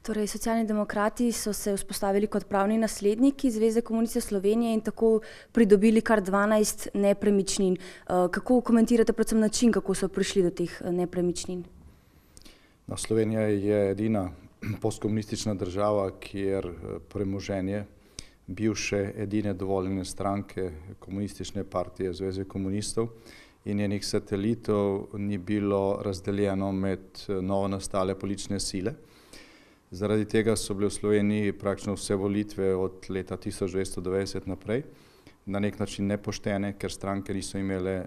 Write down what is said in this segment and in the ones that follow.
Torej, Socialni demokrati so se vzpostavili kot pravni nasledniki Zveze komunistov Slovenije in tako pridobili kar 12 nepremičnin. Kako komentirate predvsem način, kako so prišli do teh nepremičnin? No, Slovenija je edina postkomunistična država, kjer premoženje bivše edine dovoljene stranke Komunistične partije Zveze komunistov in njenih satelitov ni bilo razdeljeno med novo nastale politične sile. Zaradi tega so bile v Sloveniji praktično vse volitve od leta 1990 naprej na nek način nepoštene, ker stranke niso imele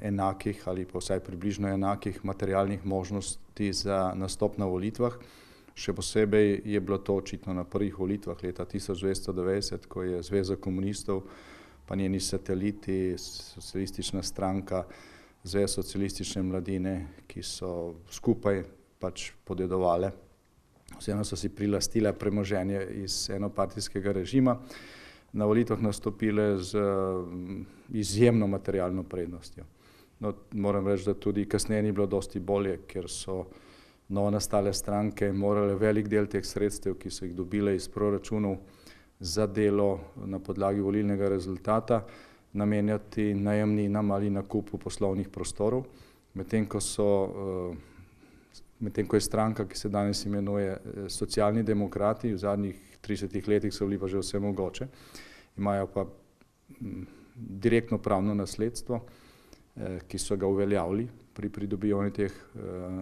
enakih ali pa vsaj približno enakih materialnih možnosti za nastop na volitvah. Še posebej je bilo to očitno na prvih volitvah leta 1990, ko je Zveza komunistov pa njeni sateliti, socialistična stranka, Zveza socialistične mladine, ki so skupaj pač podedovale, oziroma so si prilastile premoženje iz enopartijskega režima, na volitvah nastopile z izjemno materialno prednostjo. No, moram reči, da tudi kasneje ni bilo dosti bolje, ker so novo nastale stranke morale velik del teh sredstev, ki so jih dobile iz proračunov za delo na podlagi volilnega rezultata, namenjati najemninam ali nakupu poslovnih prostorov, medtem ko je stranka, ki se danes imenuje Socialni demokrati, v zadnjih 30 letih so bili pa že vse mogoče, imajo pa direktno pravno nasledstvo, ki so ga uveljavili pri pridobivanju teh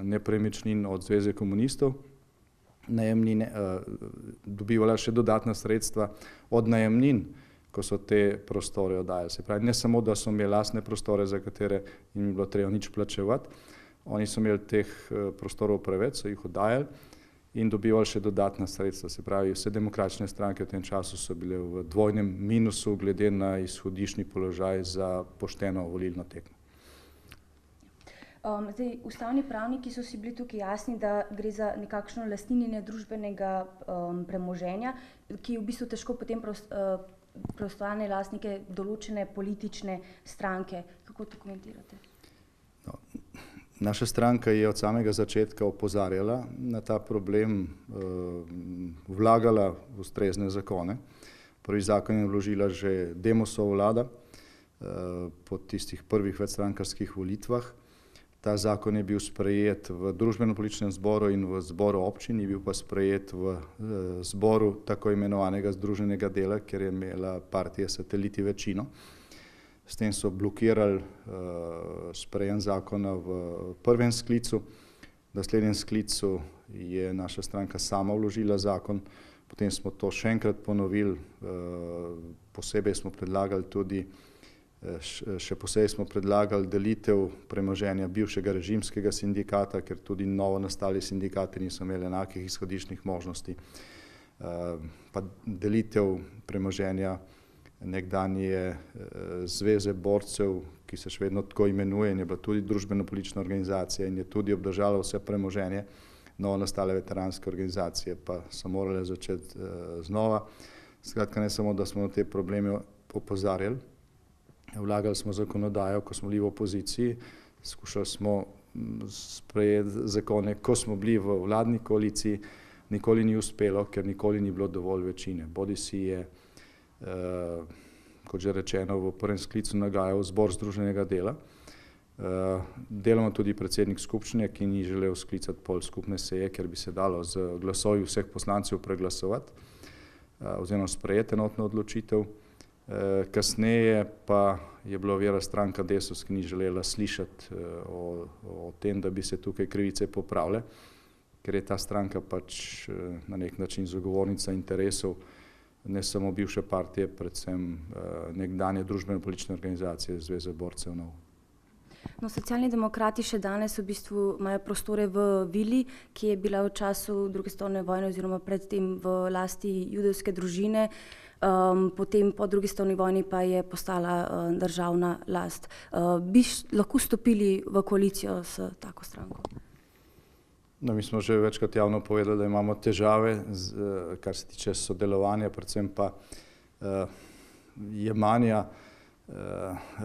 nepremičnin od Zveze komunistov, najemnine, dobivala še dodatna sredstva od najemnin, ko so te prostore oddajali. Se pravi, ne samo, da so imeli lastne prostore, za katere jim ni bilo treba nič plačevati, oni so imeli teh prostorov preveč, so jih oddajali in dobivali še dodatna sredstva. Se pravi, vse demokratične stranke v tem času so bile v dvojnem minusu glede na izhodiščni položaj za pošteno volilno tekmo. Ustavni pravniki so si bili tukaj jasni, da gre za nekakšno lastninjenje družbenega premoženja, ki v bistvu težko potem postane lastnike določene politične stranke. Kako to komentirate? No, naša stranka je od samega začetka opozarjala na ta problem, vlagala ustrezne zakone. Prvi zakon je vložila že Demosova vlada po tistih prvih večstrankarskih volitvah. Ta zakon je bil sprejet v družbeno-političnem zboru in v zboru občin, je bil pa sprejet v zboru tako imenovanega združenega dela, ker je imela partija sateliti večino. S tem so blokirali sprejem zakona v prvem sklicu. V naslednjem sklicu je naša stranka sama vložila zakon, potem smo to še enkrat ponovili, posebej smo predlagali tudi še posebej smo predlagali delitev premoženja bivšega režimskega sindikata, ker tudi novo nastali sindikati niso imeli enakih izhodiščnih možnosti, pa delitev premoženja nekdanje Zveze borcev, ki se še vedno tako imenuje in je bila tudi družbeno-politična organizacija in je tudi obdržala vse premoženje, novo nastale veteranske organizacije pa so morale začeti znova. Skratka, ne samo, da smo na te probleme opozarjali, vlagali smo zakonodajo, ko smo bili v opoziciji, skušali smo sprejeti zakone, ko smo bili v vladni koaliciji, nikoli ni uspelo, ker nikoli ni bilo dovolj večine. Bodisi je, kot že rečeno, v prvem sklicu nagajal zbor združenega dela, deloma tudi predsednik skupščine, ki ni želel sklicati pol skupne seje, ker bi se dalo z glasovi vseh poslancev preglasovati oziroma sprejeti enotno odločitev. Kasneje pa je bila vera stranka Desus, ki ni želela slišati o tem, da bi se tukaj krivice popravile, ker je ta stranka pač na nek način zagovornica interesov ne samo bivše partije, predvsem nekdanje družbeno-politične organizacije Zveze borcev NOV. No, Socialni demokrati še danes v bistvu imajo prostore v vili, ki je bila v času druge svetovne vojne oziroma predtem v lasti judovske družine, potem po drugi svetovni vojni pa je postala državna last. Bi lahko stopili v koalicijo s tako stranko? No, mi smo že večkrat javno povedali, da imamo težave, kar se tiče sodelovanja, predvsem pa jemanja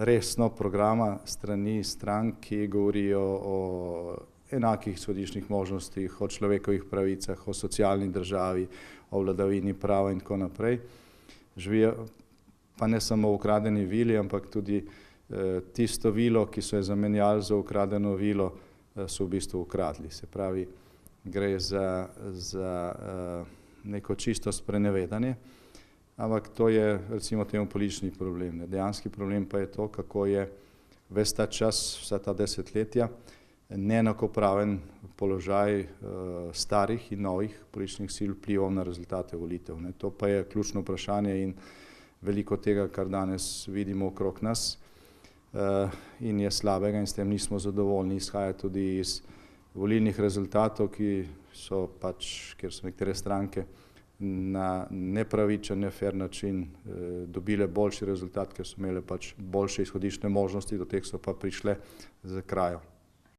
resno programa strani strank, ki govorijo o enakih izhodiščnih možnostih, o človekovih pravicah, o socialni državi, o vladavini prava in tako naprej. Živijo pa ne samo v ukradeni vili, ampak tudi tisto vilo, ki so jo zamenjali za ukradeno vilo, so v bistvu ukradli. Se pravi, gre za neko čisto sprenevedanje, ampak to je recimo temu politični problem. Dejanski problem pa je to, kako je ves ta čas, vsa ta desetletja, neenakopraven položaj starih in novih političnih sil vplival na rezultate volitev. To pa je ključno vprašanje in veliko tega, kar danes vidimo okrog nas in je slabega in s tem nismo zadovoljni, izhaja tudi iz volilnih rezultatov, ki so pač, kjer so nekatere stranke na nepravičen, nefer način dobile boljši rezultat, ker so imele pač boljše izhodiščne možnosti, do teh so pa prišle z krajo.